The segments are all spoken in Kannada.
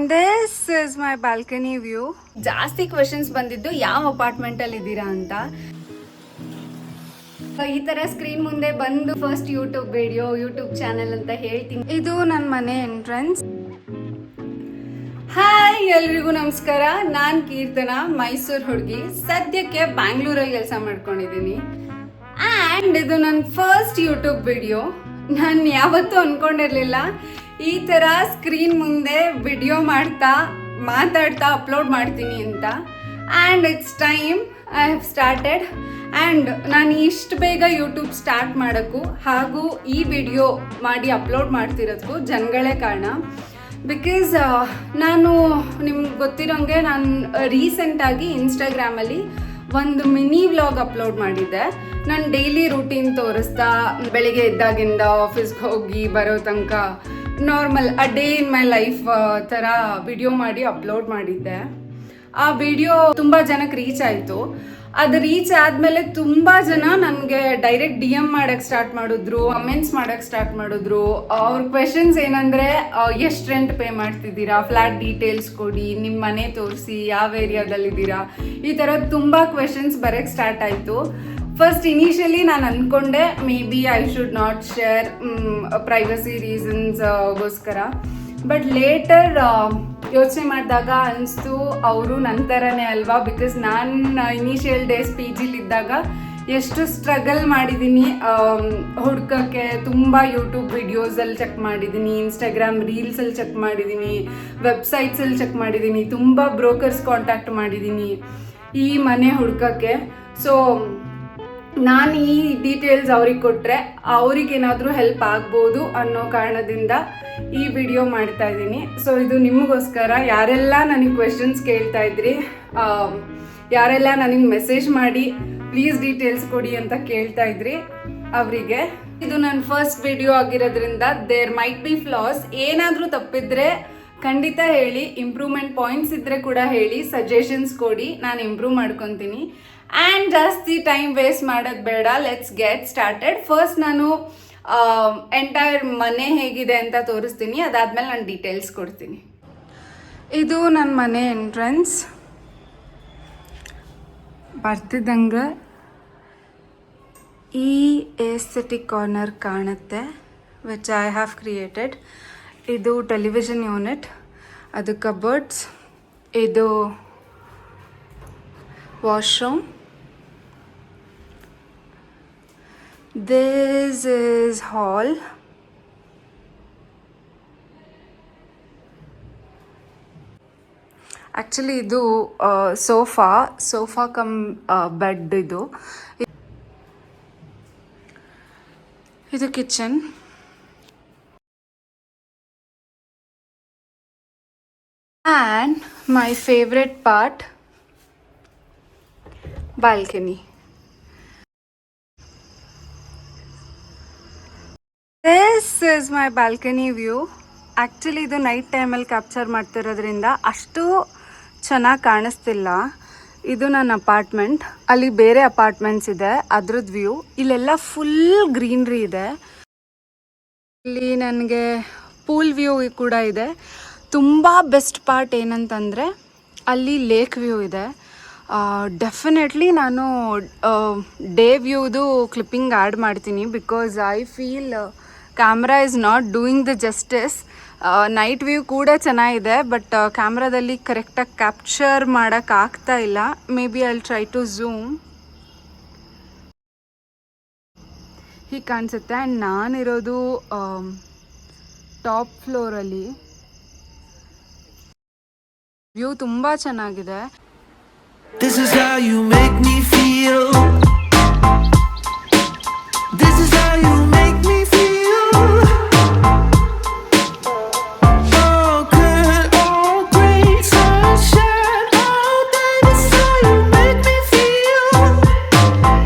This is my balcony view. ಜಾಸ್ತಿ ಕ್ವೆಶನ್ಸ್ ಬಂದಿದ್ದು ಯಾವ ಅಪಾರ್ಟ್ಮೆಂಟ್ ಅಲ್ಲಿ ಇದ್ದೀರಾ ಅಂತ. ಈ ತರ ಸ್ಕ್ರೀನ್ ಮುಂದೆ ಬಂದು ಫಸ್ಟ್ ಯೂಟ್ಯೂಬ್ ಚಾನೆಲ್ ಅಂತ ಹೇಳ್ತೀನಿ. ಇದು ನನ್ನ ಮನೆ ಎಂಟ್ರೆನ್ಸ್. ಹಾಯ್ ಎಲ್ರಿಗೂ ನಮಸ್ಕಾರ. ನಾನು ಕೀರ್ತನ, ಮೈಸೂರು ಹುಡುಗಿ. ಸದ್ಯಕ್ಕೆ ಬ್ಯಾಂಗ್ಳೂರಲ್ಲಿ ಕೆಲಸ ಮಾಡ್ಕೊಂಡಿದ್ದೀನಿ. ಆ್ಯಂಡ್ ಇದು ನನ್ನ ಫಸ್ಟ್ ಯೂಟ್ಯೂಬ್ ವಿಡಿಯೋ. ನಾನು ಯಾವತ್ತೂ ಅಂದ್ಕೊಂಡಿರಲಿಲ್ಲ ಈ ಥರ ಸ್ಕ್ರೀನ್ ಮುಂದೆ ವಿಡಿಯೋ ಮಾತಾಡ್ತಾ ಅಪ್ಲೋಡ್ ಮಾಡ್ತೀನಿ ಅಂತ. And it's time I have started. And ನಾನು ಇಷ್ಟು ಬೇಗ ಯೂಟ್ಯೂಬ್ ಸ್ಟಾರ್ಟ್ ಮಾಡೋಕ್ಕೂ ಹಾಗೂ ಈ ವಿಡಿಯೋ ಮಾಡಿ ಅಪ್ಲೋಡ್ ಮಾಡ್ತಿರೋದಕ್ಕೂ ಜನಗಳೇ ಕಾರಣ. ಬಿಕಾಸ್ ನಾನು ನಿಮ್ಗೆ ಗೊತ್ತಿರೋಂಗೆ ನಾನು ರೀಸೆಂಟಾಗಿ ಇನ್ಸ್ಟಾಗ್ರಾಮಲ್ಲಿ ಒಂದು ಮಿನಿ ವ್ಲಾಗ್ ಅಪ್ಲೋಡ್ ಮಾಡಿದ್ದೆ. ನಾನು ಡೈಲಿ ರೂಟೀನ್ ತೋರಿಸ್ತಾ ಬೆಳಿಗ್ಗೆ ಎದ್ದಾಗಿಂದ ಆಫೀಸ್ಗೆ ಹೋಗಿ ಬರೋ ತನಕ normal a day in my life ಥರ ವಿಡಿಯೋ ಮಾಡಿ ಅಪ್ಲೋಡ್ ಮಾಡಿದ್ದೆ. ಆ ವಿಡಿಯೋ ತುಂಬ ಜನಕ್ಕೆ ರೀಚ್ ಆಯಿತು. ಅದು ರೀಚ್ ಆದಮೇಲೆ ತುಂಬ ಜನ ನನಗೆ ಡೈರೆಕ್ಟ್ DM ಮಾಡೋಕ್ಕೆ ಸ್ಟಾರ್ಟ್ ಮಾಡಿದ್ರು, ಕಮೆಂಟ್ಸ್ ಮಾಡೋಕ್ಕೆ ಸ್ಟಾರ್ಟ್ ಮಾಡಿದ್ರು. ಅವ್ರ ಕ್ವೆಶನ್ಸ್ ಏನಂದರೆ, ಎಷ್ಟು ರೆಂಟ್ ಪೇ ಮಾಡ್ತಿದ್ದೀರಾ, ಫ್ಲ್ಯಾಟ್ ಡೀಟೇಲ್ಸ್ ಕೊಡಿ, ನಿಮ್ಮ ಮನೆ ತೋರಿಸಿ, ಯಾವ ಏರಿಯಾದಲ್ಲಿದ್ದೀರಾ, ಈ ಥರ ತುಂಬ ಕ್ವೆಶನ್ಸ್ ಬರೋಕ್ಕೆ ಸ್ಟಾರ್ಟ್ ಆಯಿತು. ಫಸ್ಟ್ ಇನಿಷಿಯಲಿ ನಾನು ಅಂದ್ಕೊಂಡೆ may be I should not share privacy ರೀಸನ್ಸ್ಗೋಸ್ಕರ. ಬಟ್ ಲೇಟರ್ ಯೋಚನೆ ಮಾಡಿದಾಗ ಅನಿಸ್ತು ಅವರು ನನ್ನ ಥರನೇ ಅಲ್ವಾ. ಬಿಕಾಸ್ ನಾನು ಇನಿಷಿಯಲ್ ಡೇಸ್ PGಲಿದ್ದಾಗ ಎಷ್ಟು ಸ್ಟ್ರಗಲ್ ಮಾಡಿದ್ದೀನಿ ಹುಡ್ಕೋಕ್ಕೆ. ತುಂಬ ಯೂಟ್ಯೂಬ್ ವಿಡಿಯೋಸಲ್ಲಿ ಚೆಕ್ ಮಾಡಿದ್ದೀನಿ, ಇನ್ಸ್ಟಾಗ್ರಾಮ್ ರೀಲ್ಸಲ್ಲಿ ಚೆಕ್ ಮಾಡಿದ್ದೀನಿ, ವೆಬ್ಸೈಟ್ಸಲ್ಲಿ ಚೆಕ್ ಮಾಡಿದ್ದೀನಿ, ತುಂಬ ಬ್ರೋಕರ್ಸ್ ಕಾಂಟ್ಯಾಕ್ಟ್ ಮಾಡಿದ್ದೀನಿ ಈ ಮನೆ ಹುಡ್ಕೋಕ್ಕೆ. ಸೊ ನಾನು ಈ ಡೀಟೇಲ್ಸ್ ಅವ್ರಿಗೆ ಕೊಟ್ಟರೆ ಅವ್ರಿಗೇನಾದರೂ ಹೆಲ್ಪ್ ಆಗ್ಬೋದು ಅನ್ನೋ ಕಾರಣದಿಂದ ಈ ವಿಡಿಯೋ ಮಾಡ್ತಾ ಇದ್ದೀನಿ. ಸೊ ಇದು ನಿಮಗೋಸ್ಕರ. ಯಾರೆಲ್ಲ ನನಗೆ ಕ್ವೆಶನ್ಸ್ ಕೇಳ್ತಾ ಇದ್ರಿ, ಯಾರೆಲ್ಲ ನನಗೆ ಮೆಸೇಜ್ ಮಾಡಿ ಪ್ಲೀಸ್ ಡೀಟೇಲ್ಸ್ ಕೊಡಿ ಅಂತ ಕೇಳ್ತಾ ಇದ್ರಿ, ಅವರಿಗೆ ಇದು ನನ್ನ ಫಸ್ಟ್ ವಿಡಿಯೋ ಆಗಿರೋದ್ರಿಂದ ದೇರ್ ಮೈಟ್ ಬಿ ಫ್ಲಾಸ್. ಏನಾದರೂ ತಪ್ಪಿದ್ರೆ ಖಂಡಿತ ಹೇಳಿ, ಇಂಪ್ರೂವ್ಮೆಂಟ್ ಪಾಯಿಂಟ್ಸ್ ಇದ್ದರೆ ಕೂಡ ಹೇಳಿ, ಸಜೆಷನ್ಸ್ ಕೊಡಿ, ನಾನು ಇಂಪ್ರೂವ್ ಮಾಡ್ಕೊತೀನಿ. ಆ್ಯಂಡ್ ಜಾಸ್ತಿ ಟೈಮ್ ವೇಸ್ಟ್ ಮಾಡೋದು ಬೇಡ, ಲೆಟ್ಸ್ ಗೆಟ್ ಸ್ಟಾರ್ಟೆಡ್. ಫಸ್ಟ್ ನಾನು ಎಂಟೈರ್ ಮನೆ ಹೇಗಿದೆ ಅಂತ ತೋರಿಸ್ತೀನಿ, ಅದಾದಮೇಲೆ ನಾನು ಡೀಟೇಲ್ಸ್ ಕೊಡ್ತೀನಿ. ಇದು ನನ್ನ ಮನೆ ಎಂಟ್ರೆನ್ಸ್. ಬರ್ತಿದ್ದಂಗೆ ಈ ಏಸ್ಥೆಟಿಕ್ ಕಾರ್ನರ್ ಕಾಣುತ್ತೆ, ವಿಚ್ ಐ ಹ್ಯಾವ್ ಕ್ರಿಯೇಟೆಡ್. ಇದು ಟೆಲಿವಿಷನ್ ಯೂನಿಟ್, ಅದು ಕಬೋರ್ಡ್ಸ್, ಇದು washroom, this is hall, actually ಇದು ಸೋಫಾ ಕಮ್ ಬೆಡ್. ಇದು kitchen. And my favourite part, balcony. This is my balcony view. Actually ಇದು ನೈಟ್ ಟೈಮಲ್ಲಿ ಕ್ಯಾಪ್ಚರ್ ಮಾಡ್ತಿರೋದ್ರಿಂದ ಅಷ್ಟು ಚೆನ್ನಾಗಿ ಕಾಣಿಸ್ತಿಲ್ಲ. ಇದು ನನ್ನ ಅಪಾರ್ಟ್ಮೆಂಟ್. ಅಲ್ಲಿ ಬೇರೆ ಅಪಾರ್ಟ್ಮೆಂಟ್ಸ್ ಇದೆ, ಅದ್ರದ್ದು ವ್ಯೂ. ಇಲ್ಲೆಲ್ಲ ಫುಲ್ ಗ್ರೀನ್ರಿ ಇದೆ. ಇಲ್ಲಿ ನನಗೆ ಪೂಲ್ ವ್ಯೂ ಕೂಡ ಇದೆ. ತುಂಬ ಬೆಸ್ಟ್ ಪಾರ್ಟ್ ಏನಂತಂದರೆ ಅಲ್ಲಿ ಲೇಕ್ ವ್ಯೂ ಇದೆ. ಡೆಫಿನೆಟ್ಲಿ ನಾನು ಡೇ ವ್ಯೂದು ಕ್ಲಿಪ್ಪಿಂಗ್ ಆ್ಯಡ್ ಮಾಡ್ತೀನಿ. Because I feel camera is not doing the justice. Night view ಕೂಡ ಚೆನ್ನಾಗಿದೆ, ಬಟ್ ಕ್ಯಾಮ್ರಾದಲ್ಲಿ ಕರೆಕ್ಟಾಗಿ ಕ್ಯಾಪ್ಚರ್ ಮಾಡೋಕ್ಕಾಗ್ತಾ ಇಲ್ಲ. May be I will try to zoom. ಹೀಗೆ ಕಾಣಿಸುತ್ತೆ. ಆ್ಯಂಡ್ ನಾನಿರೋದು ಟಾಪ್ ಫ್ಲೋರಲ್ಲಿ. ವ್ಯೂ ತುಂಬ ಚೆನ್ನಾಗಿದೆ. This is how you make me feel. This is how you make me feel. Oh good, oh great sunshine all day. This is how you make me feel.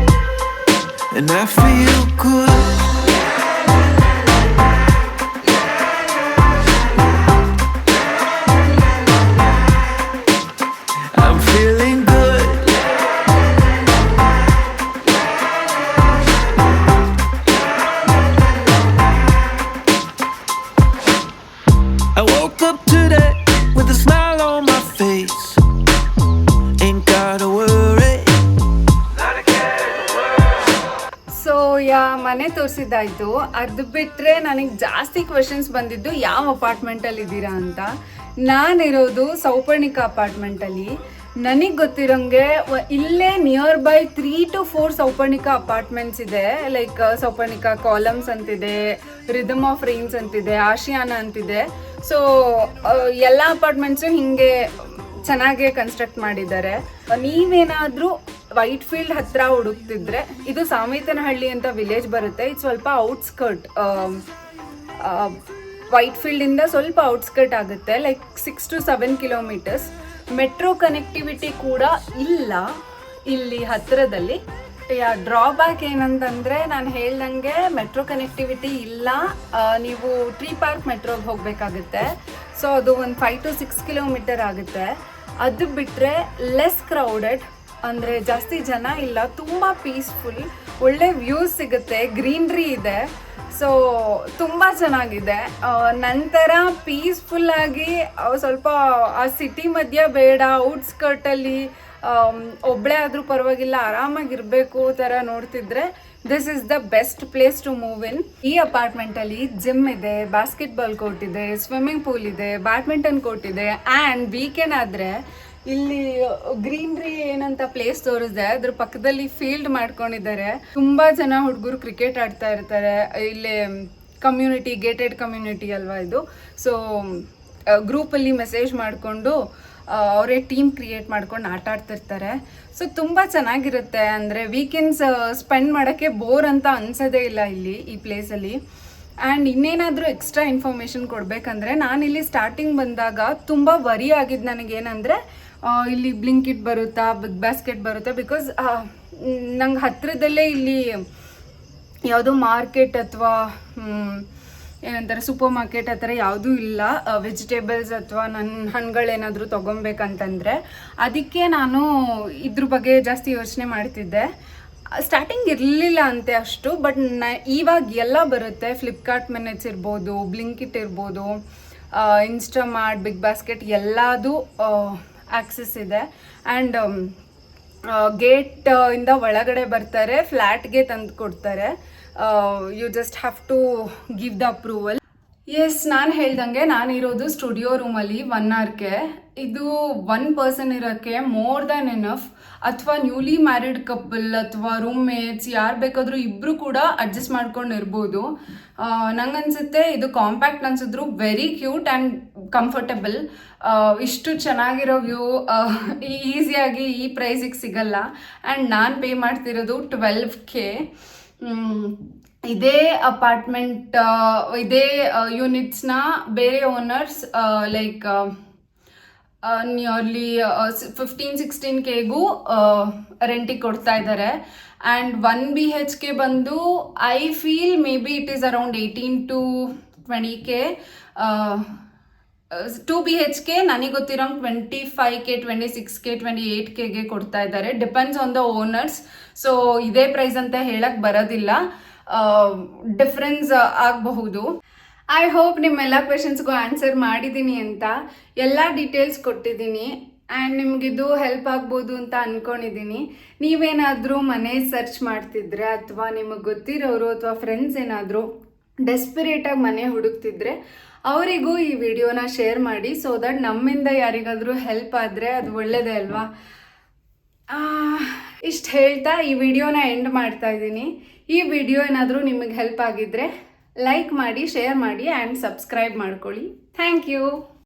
And I feel good. I'm feeling good. ತೋರಿಸಿದ್ದಾಯ್ತು. ಅದು ಬಿಟ್ಟರೆ ನನಗೆ ಜಾಸ್ತಿ ಕ್ವೆಶನ್ಸ್ ಬಂದಿದ್ದು ಯಾವ ಅಪಾರ್ಟ್ಮೆಂಟಲ್ಲಿ ಇದ್ದೀರಾ ಅಂತ. ನಾನಿರೋದು ಸೌಪರ್ಣಿಕ ಅಪಾರ್ಟ್ಮೆಂಟಲ್ಲಿ. ನನಗೆ ಗೊತ್ತಿರೋಂಗೆ ಇಲ್ಲೇ near by 3 to 4 Souparnika apartments ಇದೆ. ಲೈಕ್ ಸೌಪರ್ಣಿಕ ಕಾಲಮ್ಸ್ ಅಂತಿದೆ, ರಿದಮ್ ಆಫ್ ರೈನ್ಸ್ ಅಂತಿದೆ, ಆಶಿಯಾನ ಅಂತಿದೆ. ಸೊ ಎಲ್ಲ ಅಪಾರ್ಟ್ಮೆಂಟ್ಸು ಹಿಂಗೆ ಚೆನ್ನಾಗೇ ಕನ್ಸ್ಟ್ರಕ್ಟ್ ಮಾಡಿದ್ದಾರೆ. ನೀವೇನಾದರೂ ವೈಟ್ ಫೀಲ್ಡ್ ಹತ್ರ ಹುಡುಕ್ತಿದ್ರೆ, ಇದು ಸಾಮೇತನಹಳ್ಳಿ ಅಂತ ವಿಲೇಜ್ ಬರುತ್ತೆ. ಇದು ಸ್ವಲ್ಪ ಔಟ್ಸ್ಕರ್ಟ್, ವೈಟ್ ಫೀಲ್ಡಿಂದ ಸ್ವಲ್ಪ ಔಟ್ಸ್ಕರ್ಟ್ ಆಗುತ್ತೆ, like 6 to 7 kilometers. Metro connectivity ಕೂಡ ಇಲ್ಲ ಇಲ್ಲಿ ಹತ್ತಿರದಲ್ಲಿ. ಡ್ರಾಬ್ಯಾಕ್ ಏನಂತಂದರೆ, ನಾನು ಹೇಳ್ದಂಗೆ ಮೆಟ್ರೋ ಕನೆಕ್ಟಿವಿಟಿ ಇಲ್ಲ. ನೀವು ಟ್ರೀ ಪಾರ್ಕ್ ಮೆಟ್ರೋಗೆ ಹೋಗಬೇಕಾಗುತ್ತೆ. ಸೊ ಅದು ಒಂದು 5 to 6 kilometer ಆಗುತ್ತೆ. ಅದು ಬಿಟ್ಟರೆ ಲೆಸ್ ಕ್ರೌಡೆಡ್, ಅಂದರೆ ಜಾಸ್ತಿ ಜನ ಇಲ್ಲ, ತುಂಬ ಪೀಸ್ಫುಲ್, ಒಳ್ಳೆ ವ್ಯೂಸ್ ಸಿಗುತ್ತೆ, ಗ್ರೀನ್ರಿ ಇದೆ. ಸೊ ತುಂಬ ಚೆನ್ನಾಗಿದೆ. ನಂತರ ಪೀಸ್ಫುಲ್ಲಾಗಿ ಸ್ವಲ್ಪ ಆ ಸಿಟಿ ಮಧ್ಯ ಬೇಡ, ಔಟ್ಸ್ಕರ್ಟಲ್ಲಿ ಒಬ್ಬಳೇ ಆದರೂ ಪರವಾಗಿಲ್ಲ, ಆರಾಮಾಗಿರಬೇಕು ಥರ ನೋಡ್ತಿದ್ರೆ this is the best place to move in. ಈ ಅಪಾರ್ಟ್ಮೆಂಟಲ್ಲಿ ಜಿಮ್ ಇದೆ, ಬಾಸ್ಕೆಟ್ಬಾಲ್ ಕೋರ್ಟ್ ಇದೆ, ಸ್ವಿಮ್ಮಿಂಗ್ ಪೂಲ್ ಇದೆ, ಬ್ಯಾಡ್ಮಿಂಟನ್ ಕೋರ್ಟ್ ಇದೆ. ಆ್ಯಂಡ್ ವೀಕೆಂಡ್ ಆದರೆ ಇಲ್ಲಿ ಗ್ರೀನ್ರಿ ಏನಂತ ಪ್ಲೇಸ್ ತೋರಿಸಿದೆ, ಅದ್ರ ಪಕ್ಕದಲ್ಲಿ ಫೀಲ್ಡ್ ಮಾಡ್ಕೊಂಡಿದ್ದಾರೆ. ತುಂಬ ಜನ ಹುಡುಗರು ಕ್ರಿಕೆಟ್ ಆಡ್ತಾ ಇರ್ತಾರೆ. ಇಲ್ಲಿ ಕಮ್ಯುನಿಟಿ, ಗೇಟೆಡ್ ಕಮ್ಯುನಿಟಿ ಅಲ್ವಾ ಇದು. ಸೊ ಗ್ರೂಪಲ್ಲಿ ಮೆಸೇಜ್ ಮಾಡಿಕೊಂಡು ಅವರೇ ಟೀಮ್ ಕ್ರಿಯೇಟ್ ಮಾಡ್ಕೊಂಡು ಆಟ ಆಡ್ತಿರ್ತಾರೆ. ಸೊ ತುಂಬ ಚೆನ್ನಾಗಿರುತ್ತೆ. ಅಂದರೆ ವೀಕೆಂಡ್ಸ್ ಸ್ಪೆಂಡ್ ಮಾಡೋಕ್ಕೆ ಬೋರ್ ಅಂತ ಅನ್ಸೋದೇ ಇಲ್ಲ ಇಲ್ಲಿ ಈ ಪ್ಲೇಸಲ್ಲಿ. ಆ್ಯಂಡ್ ಇನ್ನೇನಾದರೂ ಎಕ್ಸ್ಟ್ರಾ ಇನ್ಫಾರ್ಮೇಷನ್ ಕೊಡಬೇಕಂದ್ರೆ, ನಾನಿಲ್ಲಿ ಸ್ಟಾರ್ಟಿಂಗ್ ಬಂದಾಗ ತುಂಬ ವರಿ ಆಗಿದ್ದು ನನಗೇನೆಂದರೆ, ಇಲ್ಲಿ ಬ್ಲಿಂಕಿಟ್ ಬರುತ್ತಾ, ಬಿಗ್ ಬಾಸ್ಕೆಟ್ ಬರುತ್ತಾ, ಬಿಕಾಸ್ ನಂಗೆ ಹತ್ತಿರದಲ್ಲೇ ಇಲ್ಲಿ ಯಾವುದೋ ಮಾರ್ಕೆಟ್ ಅಥವಾ ಏನಂತಾರೆ ಸೂಪರ್ ಮಾರ್ಕೆಟ್ ಆ ಥರ ಯಾವುದೂ ಇಲ್ಲ. ವೆಜಿಟೇಬಲ್ಸ್ ಅಥವಾ ನನ್ನ ಹಣ್ಣುಗಳೇನಾದರೂ ತೊಗೊಬೇಕಂತಂದರೆ ಅದಕ್ಕೆ ನಾನು ಇದ್ರ ಬಗ್ಗೆ ಜಾಸ್ತಿ ಯೋಚನೆ ಮಾಡ್ತಿದ್ದೆ. ಸ್ಟಾರ್ಟಿಂಗ್ ಇರಲಿಲ್ಲ ಅಂತೆ ಅಷ್ಟು, ಬಟ್ ಇವಾಗ ಎಲ್ಲ ಬರುತ್ತೆ. ಫ್ಲಿಪ್ಕಾರ್ಟ್ ಮಿನಿಟ್ಸ್ ಇರ್ಬೋದು, ಬ್ಲಿಂಕಿಟ್ ಇರ್ಬೋದು, ಇನ್ಸ್ಟಾಮಾರ್ಟ್, ಬಿಗ್ ಬಾಸ್ಕೆಟ್ ಎಲ್ಲದೂ ಆಕ್ಸೆಸ್ ಇದೆ. ಆ್ಯಂಡ್ ಗೇಟ್ ಇಂದ ಒಳಗಡೆ ಬರ್ತಾರೆ, ಫ್ಲ್ಯಾಟ್ಗೆ ತಂದು ಕೊಡ್ತಾರೆ. You just have to give the approval. Yes, ನಾನು ಹೇಳ್ದಂಗೆ ನಾನಿರೋದು ಸ್ಟುಡಿಯೋ ರೂಮಲ್ಲಿ 1 hourಗೆ. ಇದು 1 person ಇರೋಕ್ಕೆ ಮೋರ್ ದ್ಯಾನ್ ಎನಫ್. ಅಥವಾ ನ್ಯೂಲಿ ಮ್ಯಾರಿಡ್ ಕಪಲ್ ಅಥವಾ ರೂಮ್ಮೇಟ್ಸ್ ಯಾರು ಬೇಕಾದರೂ ಇಬ್ಬರು ಕೂಡ ಅಡ್ಜಸ್ಟ್ ಮಾಡ್ಕೊಂಡು ಇರ್ಬೋದು. ನಂಗನ್ಸುತ್ತೆ ಇದು ಕಾಂಪ್ಯಾಕ್ಟ್ ಅನ್ಸಿದ್ರು ವೆರಿ ಕ್ಯೂಟ್ ಆ್ಯಂಡ್ ಕಂಫರ್ಟಬಲ್. ಇಷ್ಟು ಚೆನ್ನಾಗಿರೋ ವ್ಯೂ ಈಸಿಯಾಗಿ ಈ ಪ್ರೈಸಿಗೆ ಸಿಗಲ್ಲ. ಆ್ಯಂಡ್ ನಾನು ಪೇ ಮಾಡ್ತಿರೋದು 12K. ಇದೇ ಅಪಾರ್ಟ್ಮೆಂಟ್, ಇದೇ ಯೂನಿಟ್ಸ್ನ ಬೇರೆ ಓನರ್ಸ್ ಲೈಕ್ ನಿಯರ್ಲಿ 15-16Kಗೂ ರೆಂಟಿಗೆ ಕೊಡ್ತಾ ಇದ್ದಾರೆ. ಆ್ಯಂಡ್ 1 BHK ಬಂದು I feel may be it is around 18 to 20K. 2 BHK ನನಗೆ ಗೊತ್ತಿರೋಂಗೆ 25K, 26K, 28Kಗೆ ಕೊಡ್ತಾ ಇದ್ದಾರೆ. Depends on the owners. So ಇದೇ ಪ್ರೈಸ್ ಅಂತ ಹೇಳಕ್ಕೆ ಬರೋದಿಲ್ಲ, ಡಿಫ್ರೆನ್ಸ್ ಆಗಬಹುದು. ಐ ಹೋಪ್ ನಿಮ್ಮೆಲ್ಲ ಕ್ವೆಶನ್ಸ್ಗೂ ಆನ್ಸರ್ ಮಾಡಿದ್ದೀನಿ ಅಂತ, ಎಲ್ಲ ಡೀಟೇಲ್ಸ್ ಕೊಟ್ಟಿದ್ದೀನಿ. ಆ್ಯಂಡ್ ನಿಮಗಿದು ಹೆಲ್ಪ್ ಆಗ್ಬೋದು ಅಂತ ಅಂದ್ಕೊಂಡಿದ್ದೀನಿ. ನೀವೇನಾದರೂ ಮನೆ ಸರ್ಚ್ ಮಾಡ್ತಿದ್ರೆ ಅಥವಾ ನಿಮಗೆ ಗೊತ್ತಿರೋರು ಅಥವಾ ಫ್ರೆಂಡ್ಸ್ ಏನಾದರೂ ಡೆಸ್ಪಿರೇಟಾಗಿ ಮನೆ ಹುಡುಕ್ತಿದ್ರೆ ಅವರಿಗೂ ಈ ವಿಡಿಯೋನ ಶೇರ್ ಮಾಡಿ. ಸೊ ದಟ್ ನಮ್ಮಿಂದ ಯಾರಿಗಾದರೂ ಹೆಲ್ಪ್ ಆದರೆ ಅದು ಒಳ್ಳೆಯದೇ ಅಲ್ವಾ. ಇಷ್ಟು ಹೇಳ್ತಾ ಈ ವಿಡಿಯೋನ ಎಂಡ್ ಮಾಡ್ತಾ ಇದ್ದೀನಿ. ಈ ವಿಡಿಯೋ ಏನಾದರೂ ನಿಮಗೆ ಹೆಲ್ಪ್ ಆಗಿದ್ದರೆ ಲೈಕ್ ಮಾಡಿ, ಶೇರ್ ಮಾಡಿ ಆ್ಯಂಡ್ ಸಬ್ಸ್ಕ್ರೈಬ್ ಮಾಡ್ಕೊಳ್ಳಿ. Thank you.